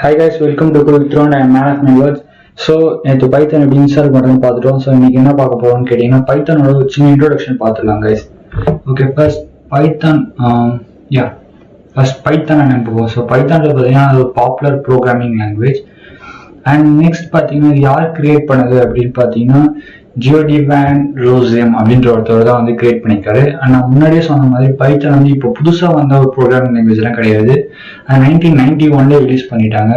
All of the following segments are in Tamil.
Hi guys, welcome to Guido. I am man of my words. So நேற்று பைத்தன் எப்படி இன்ஸ்டால் பண்ணுறதுன்னு பார்த்துட்டோம். ஸோ இன்னைக்கு என்ன பார்க்க போகிறோம்னு கேட்டிங்கன்னா பைத்தனோட ஒரு சின்ன இன்ட்ரோடக்ஷன் பார்த்துடலாம் கைஸ். ஓகே, ஃபர்ஸ்ட் பைத்தன் பைத்தன் அனுப்புவோம். ஸோ பைத்தானில் பார்த்தீங்கன்னா அது ஒரு popular programming language. And next பார்த்தீங்கன்னா யார் கிரியேட் பண்ணது அப்படின்னு பார்த்தீங்கன்னா Guido van Rossum அப்படின்ற ஒருத்தர் தான் வந்து கிரியேட் பண்ணியிருக்காரு. அண்ட் நான் முன்னாடியே சொன்ன மாதிரி பைத்தன் வந்து இப்போ புதுசாக வந்த ஒரு ப்ரோக்ராமிங் லாங்குவேஜ்லாம் கிடையாது. 1991 ரிலீஸ் பண்ணிட்டாங்க.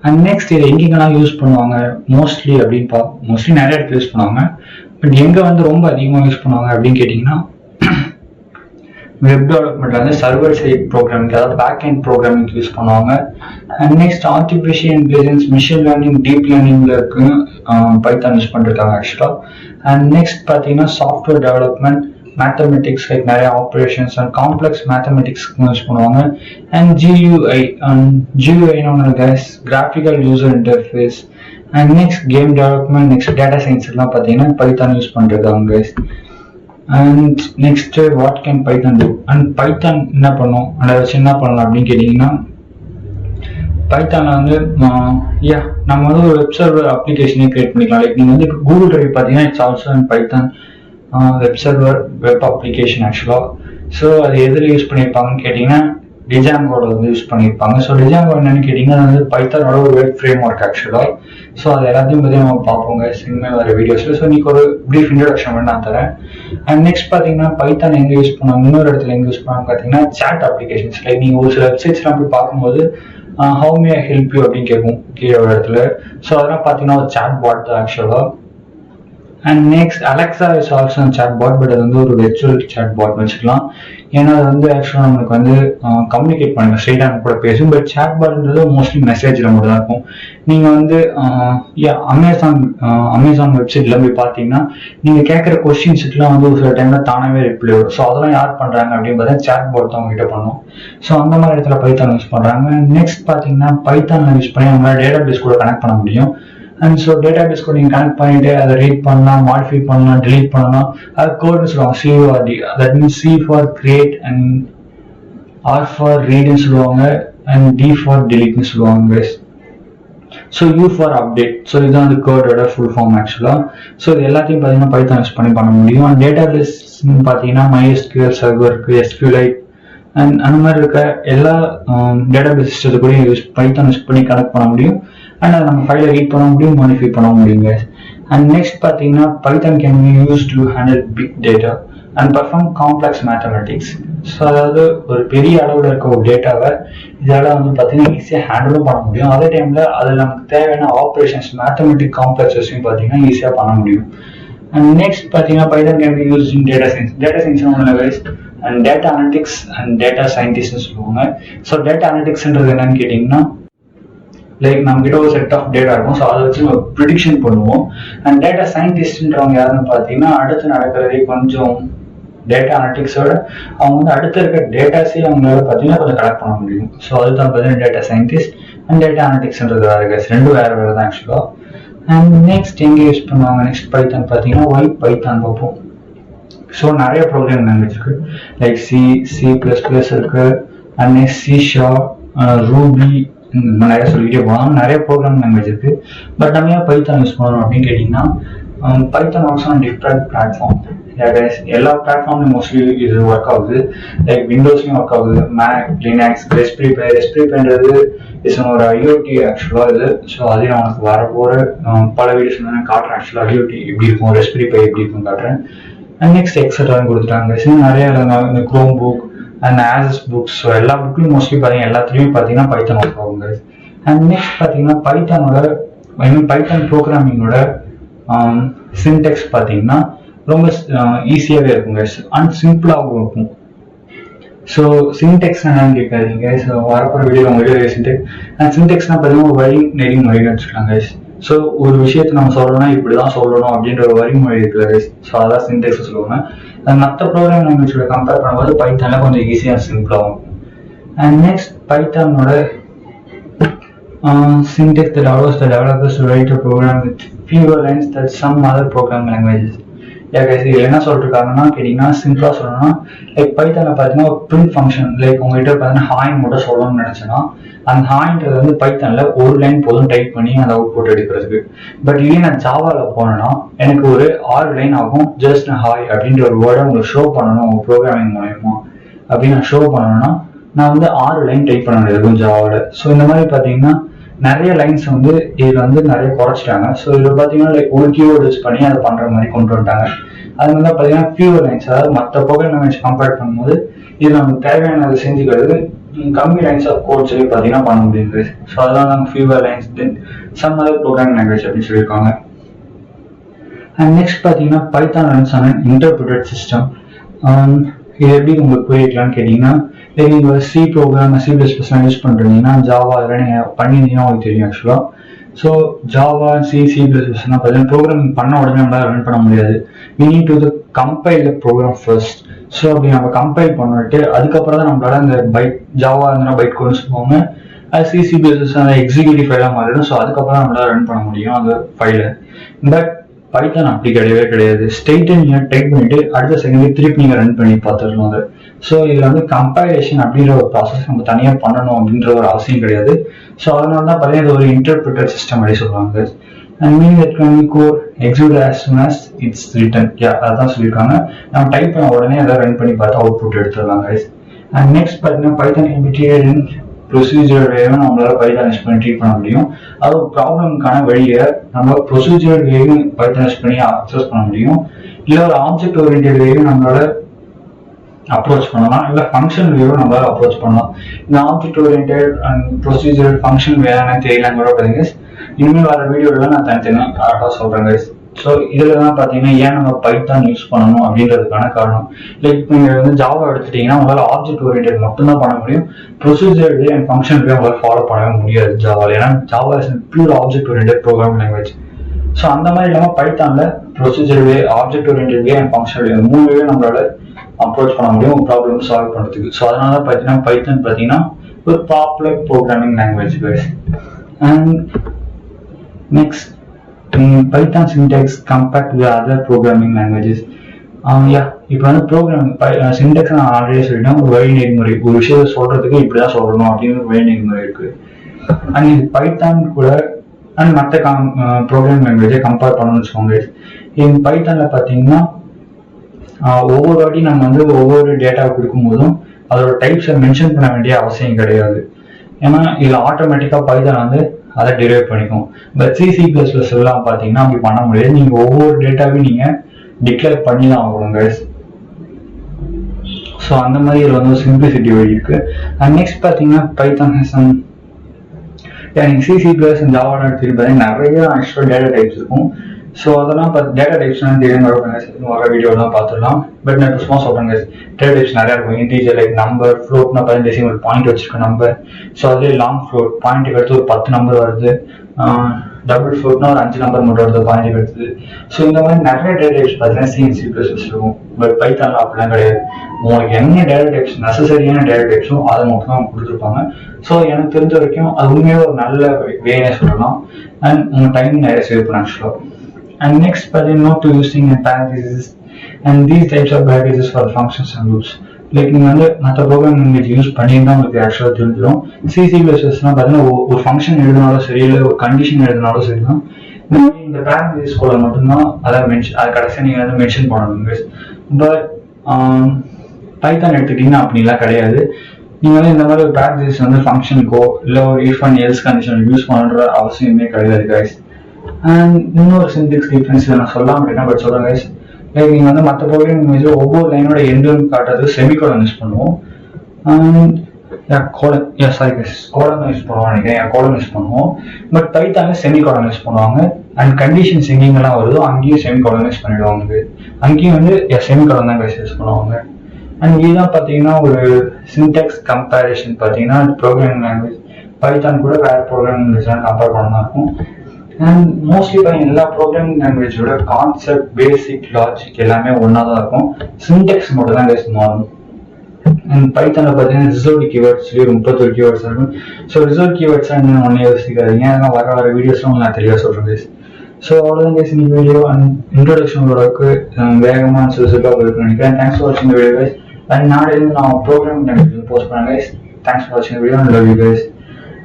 அண்ட் நெக்ஸ்ட் இது எங்கெங்கெல்லாம் யூஸ் பண்ணுவாங்க மோஸ்ட்லி அப்படின்னு மோஸ்ட்லி நிறைய இடத்துல யூஸ் பண்ணுவாங்க. பட் எங்கே வந்து ரொம்ப அதிகமாக யூஸ் பண்ணுவாங்க அப்படின்னு கேட்டிங்கன்னா வெப் டெவலப்மெண்ட்ல வந்து சர்வர் சைட் ப்ரோக்ராமிங், அதாவது பேக் எண்ட் ப்ரோக்ராமிங் யூஸ் பண்ணுவாங்க. And next artificial intelligence, machine learning, deep லேர்னிங்ல இருக்கு பைத்தான் யூஸ் பண்ணிருக்காங்க ஆக்சுவலா. அண்ட் நெக்ஸ்ட் பார்த்தீங்கன்னா சாஃப்ட்வேர் டெவலப்மெண்ட், மேத்தமெட்டிக்ஸ், லைக் நிறைய operations and complex mathematics use பண்ணுவாங்க. And GUI graphical user interface. And next game development, next data science எல்லாம் பார்த்தீங்கன்னா பைத்தான் யூஸ் பண்ணிருக்காங்க guys. And next what can Python do, and Python என்ன பண்ணும், அதை வச்சு என்ன பண்ணலாம் அப்படின்னு கேட்டிங்கன்னா பைத்தானில் வந்து நம்ம வந்து ஒரு வெப் சர்வர் அப்ளிகேஷனே கிரியேட் பண்ணிக்கலாம். லைக் நீங்கள் வந்து இப்போ கூகுள் டிரைவ் பார்த்தீங்கன்னா it's also and Python web server web application ஆக்சுவலாக. ஸோ அது எதில் யூஸ் பண்ணியிருப்பாங்கன்னு கேட்டிங்கன்னா டிஜாங்கோட வந்து யூஸ் பண்ணியிருப்பாங்க. ஸோ டிஜாங்கோ என்னன்னு கேட்டிங்கன்னா அது வந்து பைத்தானோட ஒரு வெப் ஃப்ரேம் ஒர்க் ஆக்சுவலாக. ஸோ அது எல்லாத்தையும் பற்றி நம்ம பார்ப்போங்க இனிமேல் வர வீடியோஸில். ஸோ இன்னைக்கு ஒரு ப்ரீஃப் இன்ட்ரோடக்ஷன் பண்ணி நான் தரேன். அண்ட் நெக்ஸ்ட் பார்த்தீங்கன்னா பைத்தான் எங்கே யூஸ் பண்ணுவாங்க, இன்னொரு இடத்துல எங்கே யூஸ் பண்ணுவாங்க பார்த்தீங்கன்னா சாட் அப்ளிகேஷன்ஸ். லைக் நீங்கள் ஒரு சில வெப்சைட்ஸ்லாம் போய் பார்க்கும்போது how May I help you அப்படின்னு கேட்கும் கீழே ஒரு இடத்துல. ஸோ அதெல்லாம் பார்த்தீங்கன்னா ஒரு சாட் பாட் தான் ஆக்சுவலாக. And next Alexa is also chat bot, but அது வந்து ஒரு வெர்ச்சுவல் சாட் பாட் வச்சுக்கலாம். ஏன்னா அது வந்து ஆக்சுவலாக நம்மளுக்கு வந்து கம்யூனிகேட் பண்ணுங்க, ஸ்ட்ரெயிட்டாக நம்ம கூட பேசும். பட் சாட் பாட்ன்றது மோஸ்ட்லி மெசேஜில் மட்டும் தான் இருக்கும். நீங்கள் வந்து அமேசான் வெப்சைட்ல போய் பார்த்தீங்கன்னா நீங்கள் கேட்குற கொஸ்டின்ஸுக்குலாம் வந்து ஒரு சில டைம்ல தானாகவே ரிப்ளை வரும். ஸோ அதெல்லாம் யார் பண்ணுறாங்க அப்படின்னு பார்த்தா சாட் பாட் தான் உங்ககிட்ட பண்ணும். ஸோ அந்த மாதிரி இடத்துல பைத்தான் யூஸ் பண்ணுறாங்க. நெக்ஸ்ட் பார்த்தீங்கன்னா பைத்தானில் யூஸ் பண்ணி நம்மளால டேட்டா பேஸ் கூட கனெக்ட் பண்ண முடியும். அண்ட் ஸோ டேட்டா பேஸ் கூட நீங்கள் கனெக்ட் பண்ணிட்டு அதை ரீட் பண்ணலாம், மாடிஃபை பண்ணலாம், டிலீட் பண்ணலாம். அது கோட்னு சொல்லுவாங்க, C O R D. That means C for create and R for ரீட்னு சொல்லுவாங்க, அண்ட் டி ஃபார் டிலீட்னு சொல்லுவாங்க. So U for update. So இதுதான் வந்து கோடோட ஃபுல் ஃபார்ம் ஆக்சுவலாக. ஸோ இது எல்லாத்தையும் பார்த்தீங்கன்னா பைத்தான் யூஸ் பண்ண முடியும். அண்ட் டேட்டா பேஸ்ன்னு பார்த்தீங்கன்னா MySQL சர்வர் இருக்கு, SQLite அண்ட் அந்த மாதிரி இருக்க எல்லா டேட்டா பேஸ் சிஸ்டத்தை கூட பைத்தான் யூஸ் பண்ணி கனெக்ட் பண்ண முடியும். அண்ட் அதை நம்ம ஃபைலை ரீட் பண்ண முடியும், மாடிஃபை பண்ண முடியுங்க. அண்ட் நெக்ஸ்ட் பார்த்தீங்கன்னா Python can be used to handle big data and perform complex mathematics. So அதாவது ஒரு பெரிய அளவில் இருக்க ஒரு டேட்டாவை இதால் வந்து பார்த்தீங்கன்னா ஈஸியாக ஹேண்டிலும் பண்ண முடியும். அதே டைமில் அதில் நமக்கு தேவையான ஆப்ரேஷன்ஸ், மேத்தமெட்டிக் காம்ப்ளெக்ஸஸையும் பார்த்தீங்கன்னா ஈஸியாக பண்ண முடியும். அண்ட் நெக்ஸ்ட் பார்த்தீங்கன்னா Python can be use in data science. Data science ஒன்றும் guys, and data analytics and data சயின்டிஸ்ட்னு சொல்லுவாங்க. ஸோ டேட்டா அனலிட்டிக்ஸ்ன்றது என்னன்னு கேட்டிங்கன்னா லைக் நம்ம கிட்ட ஒரு செட் ஆஃப் டேட்டா இருக்கும். ஸோ அதை வச்சு நம்ம ப்ரிடிக்ஷன் பண்ணுவோம். அண்ட் டேட்டா சயின்டிஸ்ட்ன்றவங்க யாருன்னு பார்த்தீங்கன்னா அடுத்து நடக்கிறதே கொஞ்சம் டேட்டா அனலிட்டிக்ஸோட அவங்க வந்து அடுத்த இருக்க டேட்டாஸே அவங்களால பார்த்தீங்கன்னா கொஞ்சம் கலெக்ட் பண்ண முடியும். ஸோ அதுதான் பார்த்தீங்கன்னா டேட்டா சயின்டிஸ்ட் அண்ட் டேட்டா அனலிட்டிக்ஸ்ன்றது வேறு ரெண்டும் வேறு வேறு தான் ஆக்சுவலாக. அண்ட் நெக்ஸ்ட் எங்கே யூஸ் பண்ணுவாங்க நெக்ஸ்ட் பைத்தான் பார்த்தீங்கன்னா ஒய் பைத்தான் பார்ப்போம். ஸோ நிறைய ப்ரோக்ராம் லாங்குவேஜ் இருக்கு, லைக் C++ இருக்கு, அண்ட் நெக்ஸ்ட் C#, ரூபி, நிறைய சொல்லிட்டே போகலாம். நிறைய ப்ரோக்ராம் லாங்குவேஜ் இருக்கு. பட் நம்ம ஏன் பைத்தான் யூஸ் பண்ணணும் அப்படின்னு கேட்டிங்கன்னா Python also on different platform. எல்லா பிளாட்ஃபார்ம்லையும் மோஸ்ட்லி இது ஒர்க் ஆகுது. லைக் விண்டோஸ்லையும் ஒர்க் ஆகுது, மேக், லினக்ஸ், ரெஸ்பிரின்றது இஸ் ஒரு IoT ஆக்சுவலாக இது. ஸோ அதே நான் உனக்கு வரப்போகிற பல வீடியோஸ் நான் காட்டுறேன். ஆக்சுவலாக IoT எப்படி இருக்கும், ரெஸ்பிரிபை எப்படி இருக்கும் காட்டுறேன். அண்ட் நெக்ஸ்ட் எக்ஸட்ரான்னு கொடுத்துட்டாங்க. நிறைய இந்த chrome book and Asus books, so எல்லா புக்லையும் மோஸ்ட்லி பார்த்தீங்கன்னா எல்லாத்துலேயுமே பார்த்தீங்கன்னா பைத்தான் ஒர்க் ஆகுங்க. அண்ட் நெக்ஸ்ட் பார்த்தீங்கன்னா பைத்தான் ப்ரோக்ராமிங்கோட சின்டெக்ஸ் பார்த்தீங்கன்னா ரொம்ப ஈஸியாகவே இருக்குங்க அண்ட் சிம்பிளாகவும் இருக்கும். ஸோ சின்டெக்ஸ் என்னன்னு கேட்காதீங்க. ஸோ வரப்போகிற வீடியோ உங்கள்கிட்ட சின்டெக்ஸ் அண்ட் சின்டெக்ஸ்னா பார்த்தீங்கன்னா ஒரு வழிமுறைன்னு வச்சுக்கலாங்க. ஸோ ஒரு விஷயத்தை நம்ம சொல்லணும்னா இப்படிதான் சொல்லணும் அப்படின்ற ஒரு வழிமுறை இருக்குது. ஸோ அதான் சின்டெக்ஸ் சொல்லுவாங்க. மற்ற ப்ரோக்ராம் லாங்குவேஜோட கம்பேர் பண்ணும்போது பைத்தான்ல கொஞ்சம் ஈஸியாக சிம்பிளாகும். அண்ட் நெக்ஸ்ட் பைத்தானோட syntax that allows the developers to write a program with fewer lines than some other programming languages. இதில் என்ன சொல்லிருக்காங்கன்னா கேட்டிங்கன்னா சிம்பிளாக சொல்லணும்னா லைக் பைத்தானில் பார்த்தீங்கன்னா ஒரு பிரிண்ட் ஃபங்க்ஷன் லைக் உங்கள்கிட்ட பார்த்தீங்கன்னா ஹாயின் மட்டும் சொல்லணும்னு நினச்சேன்னா அந்த ஹாயின்றது வந்து பைத்தானில் ஒரு லைன் போதும் டைப் பண்ணி அந்த அவுட்புட் எடுக்கிறதுக்கு. பட் இதே நான் ஜாவாவில் போனேன்னா எனக்கு ஒரு 6 லைன் ஆகும். ஜஸ்ட் ஹாய் அப்படின்ற ஒரு வேர்டை உங்களுக்கு ஷோ பண்ணணும் உங்கள் ப்ரோக்ராமிங் மூலயமா அப்படின்னு நான் ஷோ பண்ணணும்னா நான் வந்து 6 லைன் டைப் பண்ண முடியாது இருக்கும் ஜாவாவில். ஸோ இந்த மாதிரி பார்த்தீங்கன்னா நிறைய லைன்ஸ் வந்து இதில் வந்து நிறைய குறைச்சிட்டாங்க. ஸோ இதில் பார்த்தீங்கன்னா லைக் ஒரு கீவேர்டு யூஸ் பண்ணி அதை பண்ணுற மாதிரி கொண்டு வந்துட்டாங்க. அது வந்து பார்த்தீங்கன்னா ஃபியூவர் லைன்ஸ், அதாவது மற்ற ப்ரோக்ராம் லாங்குவேஜ் கம்பேர் பண்ணும்போது இதில் நமக்கு தேவையானதை செஞ்சுக்கிறது கம்மி லைன்ஸ் ஆஃப் கோட் சொல்லி பார்த்தீங்கன்னா பண்ண முடியுது. ஸோ அதெல்லாம் நாங்கள் fewer lines then some other programming language அப்படின்னு சொல்லியிருக்காங்க. அண்ட் நெக்ஸ்ட் பார்த்தீங்கன்னா Python runs on interpreted system. இது எப்படி உங்களுக்கு புரியலான்னு கேட்டிங்கன்னா லைக் நீங்கள் சி ப்ரோக்ராம் C++லாம் யூஸ் பண்ணுறீங்கன்னா ஜாவா இதெல்லாம் நீங்கள் பண்ணியிருந்தீங்கன்னா உங்களுக்கு தெரியும் ஆக்சுவலாக. ஸோ ஜாவா C++லாம் பார்த்தீங்கன்னா ப்ரோக்ராமிங் பண்ண உடனே நம்மளால் ரன் பண்ண முடியாது. we need to compile the program first. So அப்படி நம்ம கம்பைல் பண்ணிட்டு அதுக்கப்புறம் தான் நம்மளால அந்த பைட் ஜாவா இருந்தால் பைட் கோட்னு சொல்லுவாங்க, அது C++ அந்த எக்ஸிக்யூட்டிவ் ஃபைலாக மாறிடும். ஸோ அதுக்கப்புறம் நம்மளால ரன் பண்ண முடியும் அந்த ஃபைலை. பட் பைத்தான் அப்படி கிடையவே கிடையாது. ஸ்ட்ரெயிட்டாக நீங்கள் டைப் பண்ணிட்டு அடுத்த செகண்ட் திருப்பி நீங்கள் ரன் பண்ணி பார்த்துடணும் அது. ஸோ இதில் வந்து கம்பைலேஷன் அப்படின்ற ஒரு ப்ராசஸ் நம்ம தனியாக பண்ணணும் அப்படின்ற ஒரு அவசியம் கிடையாது. ஸோ அதனால தான் பார்த்தீங்கன்னா இது ஒரு இன்டர்பிரிட்டட் சிஸ்டம் அப்படி சொல்லுவாங்க. And mean that can be code execute as soon as it's written. அதான் சொல்லியிருக்காங்க. நம்ம டைப் பண்ண உடனே அதை ரன் பண்ணி பார்த்து அவுட்புட் எடுத்துடலாம் guys. அண்ட் நெக்ஸ்ட் பார்த்தீங்கன்னா பைத்தான் இமிடியேட் ப்ரொசீஜர் வேவும் நம்மளால பைத்தான் யூஸ் பண்ணி ட்ரீட் பண்ண முடியும். அது ஒரு ப்ராப்ளம்க்கான வழியை நம்ம ப்ரொசீஜர் வேவும் பைத்தான் யூஸ் பண்ணி அக்சஸ் பண்ண முடியும். இல்லை ஒரு ஆப்ஜெக்ட் ஓரியன்டட் வேவும் நம்மளால அப்ரோச் பண்ணலாம், இல்லை ஃபங்க்ஷன் வேவும் நம்மளால அப்ரோச் பண்ணலாம். இந்த object oriented and procedure function வேலை தெரியலன்னு கூட பார்த்தீங்கன்னா இனிமேல் வர வீடியோல நான் தனித்தனியாக கரெக்டாக சொல்கிறேன் guys. ஸோ இதில் தான் பார்த்தீங்கன்னா ஏன் நம்ம பைத்தான் யூஸ் பண்ணணும் அப்படின்றதுக்கான காரணம். லைக் இப்போ நீங்கள் வந்து ஜாவா எடுத்துட்டீங்கன்னா உங்களால் ஆப்ஜெக்ட் ஓரியன்டட் மட்டும்தான் பண்ண முடியும். Procedure way and function way உங்களால் ஃபாலோ பண்ணவே முடியாது ஜாவாவில். ஏன்னா Java is pure object oriented programming language. So அந்த மாதிரி இல்லாமல் பைத்தானில் procedure way, object oriented way and function way 3 way நம்மளால அப்ரோச் பண்ண முடியும் ப்ராப்ளம் சால்வ் பண்ணுறதுக்கு. ஸோ அதனால தான் பார்த்தீங்கன்னா பைத்தான் பார்த்தீங்கன்னா ஒரு popular programming language guys. And next Python syntax compared to the other programming languages. இப்போ வந்து ப்ரோக்ராமிங் சின்டெக்ஸ் நான் ஆல்ரெடி சொல்லிட்டேன். ஒரு வழி நெறிமுறை, ஒரு விஷயத்தை சொல்றதுக்கு இப்படிதான் சொல்லணும் அப்படின்னு ஒரு வழி நெறிமுறை இருக்கு. அண்ட் இது பைத்தான் கூட அண்ட் மற்ற ப்ரோக்ராமிங் லாங்குவேஜை கம்பேர் பண்ணணும்னு வச்சுக்கோங்க. இந்த பைத்தான்ல பார்த்தீங்கன்னா ஒவ்வொரு வாட்டி நம்ம வந்து ஒவ்வொரு டேட்டாவை கொடுக்கும் போதும் அதோட டைப்ஸை மென்ஷன் பண்ண வேண்டிய அவசியம் கிடையாது. ஏன்னா இதில் ஆட்டோமேட்டிக்காக பைத்தான் வந்து அதை டிரைவ் பண்ணிக்கும். பட் C++ எல்லாம் பார்த்தீங்கன்னா அப்படி பண்ண முடியாது. நீங்கள் ஒவ்வொரு டேட்டாவையும் நீங்கள் டிக்ளேர் பண்ணி தான் ஆகணும் guys. ஸோ அந்த மாதிரி இதில் வந்து சிம்பிளிசிட்டி வழி இருக்கு. அண்ட் நெக்ஸ்ட் பார்த்தீங்கன்னா பைத்தான் நீங்கள் C++ ஜாவா எடுத்துட்டு பார்த்தீங்கன்னா நிறைய ஆக்சுவலாக டேட்டா டைப்ஸ் இருக்கும். ஸோ அதெல்லாம் டேட்டா டைப்ஸ்லாம் தெரியும் வர வீடியோலாம் பார்த்துடலாம். பட் நான் இப்போ சும்மா சொல்கிறேன் டேட்டா டைப்ஸ் நிறையா இருக்கும். இன்டீஜர் லைக் நம்பர், ஃப்ளோட்னா பார்த்தீங்கன்னா டெசிமல் பாயிண்ட் வச்சிருக்க நம்பர். ஸோ அதுலேயே லாங் ஃப்ளோட் பாயிண்ட்டுக்கு அடுத்து ஒரு 10 நம்பர் வருது. டபுள் ஃப்ளோட்னா ஒரு 5 நம்பர் மட்டும் வருது பாயிண்ட்டுக்கு அடுத்தது. ஸோ இந்த மாதிரி நிறைய டேட்டா டைப்ஸ் பார்த்தீங்கன்னா C++ இருக்கும். பட் பைத்தான்ல அப்படிலாம் கிடையாது. உங்களுக்கு என்ன டேட்டா டைப்ஸ் நெசசரியான டேட்டா டைப்ஸும் அதை மட்டும் தான் கொடுத்துருப்பாங்க. ஸோ எனக்கு தெரிஞ்ச வரைக்கும் அது உண்மையாக ஒரு நல்ல வேனே சொல்லலாம். அண்ட் உங்கள் டைம் நிறைய சேவ் பண்ண ஆக்சுவலாக. And next, but not to using a parentheses and these types of packages for functions and loops. Like நீங்க வந்து மற்ற ப்ரோக்ராம் லாங்குவேஜ் யூஸ் பண்ணியிருந்தா உங்களுக்கு ஆக்சுவலாக தெரிஞ்சிடும். C++லாம் பார்த்தீங்கன்னா ஒரு ஃபங்க்ஷன் எழுதினாலும் சரி, இல்லை ஒரு கண்டிஷன் எழுதினாலும் சரி தான் இந்த பேரண்டசிஸ் கூட மட்டும்தான் அதை அது கடைசியாக நீங்கள் வந்து மென்ஷன் பண்ணணும். பட் பைத்தான் எடுத்துக்கிட்டிங்கன்னா அப்படிலாம் கிடையாது. நீங்கள் வந்து இந்த மாதிரி ஒரு பேரண்டசிஸ் வந்து ஃபங்க்ஷனுக்கோ இல்லை ஒரு if and else condition use பண்ணுற அவசியமே கிடையாது guys. அண்ட் இன்னொரு சின்டெக்ஸ் டிஃபரன்ஸ் நான் சொல்லாமல் இருக்கேன், பட் சொல்கிறேன் guys. லைக் நீங்கள் வந்து மற்ற ப்ரோக்ராம் லாங்குவேஜ் ஒவ்வொரு லைனோட எண்டுன்னு காட்டுறது செமிகோலன் யூஸ் பண்ணுவோம். கோலன் யூஸ் பண்ணுவோம் நினைக்கிறேன். கோலன் யூஸ் பண்ணுவோம். பட் பைத்தான்ல செமிகோலன் யூஸ் பண்ணுவாங்க. அண்ட் கண்டிஷன்ஸ் எங்கெங்கெல்லாம் வருதோ அங்கேயும் செமிகோலன் யூஸ் பண்ணிடுவாங்க. அங்கேயும் வந்து செமிகோலன் தான் யூஸ் பண்ணுவாங்க. அண்ட் இதுதான் பார்த்தீங்கன்னா ஒரு சின்டெக்ஸ் கம்பேரிஷன் பார்த்தீங்கன்னா ப்ரோக்ராமிங் லாங்குவேஜ் பைத்தான் கூட வேறு ப்ரோக்ராமிங் லாங்குவேஜ்லாம் கம்பேர் பண்ண இருக்கும். அண்ட் மோஸ்ட்லி பார்த்தீங்கன்னா எல்லா ப்ரோக்ராமிங் லாங்குவேஜோட கான்செப்ட், பேசிக், லாஜிக் எல்லாமே ஒன்றா தான் இருக்கும். சின்டெக்ஸ் மட்டும் தான் கைஸ் மாறும். அண்ட் பைத்தானில் பார்த்தீங்கன்னா ரிசர்வ்டு கீவேர்ட்ஸ் 31 கீவேர்ட்ஸ் இருக்கும். ஸோ ரிசர்வ் கீவேர்ட்ஸ் என்னன்னு ஒன்றே யோசிக்காதீங்க. அதெல்லாம் வர வீடியோஸ்லாம் நான் தெளிவாக சொல்கிறேன் கைஸ். ஸோ அவ்வளோதான் guys இந்த வீடியோ அண்ட் இன்ட்ரோடக்ஷன் ஓரளவுக்கு வேகமாக சுறுசுறுப்பாக போயிருக்குன்னு நினைக்கிறேன். தேங்க்ஸ் ஃபார் வாட்சிங் வீடியோ கைஸ். அண்ட் நாளையிலேருந்து நான் ப்ரோக்ராம் போஸ்ட் பண்ணேன் கைஸ். தேங்க்ஸ் ஃபார் வாட்சிங் video and love you guys.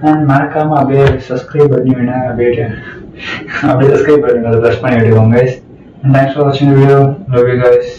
And மறக்காமல் அப்படியே சப்ஸ்கிரைப் பண்ணி வேணா அப்படியே சப்ஸ்கிரைப் பண்ணி அதை ப்ரெஸ் பண்ணி விட்டுக்கோங்க கைஸ். அண்ட் தேங்க்ஸ் ஃபார் வாட்சிங் வீடியோ, லவ் யூ கைஸ்.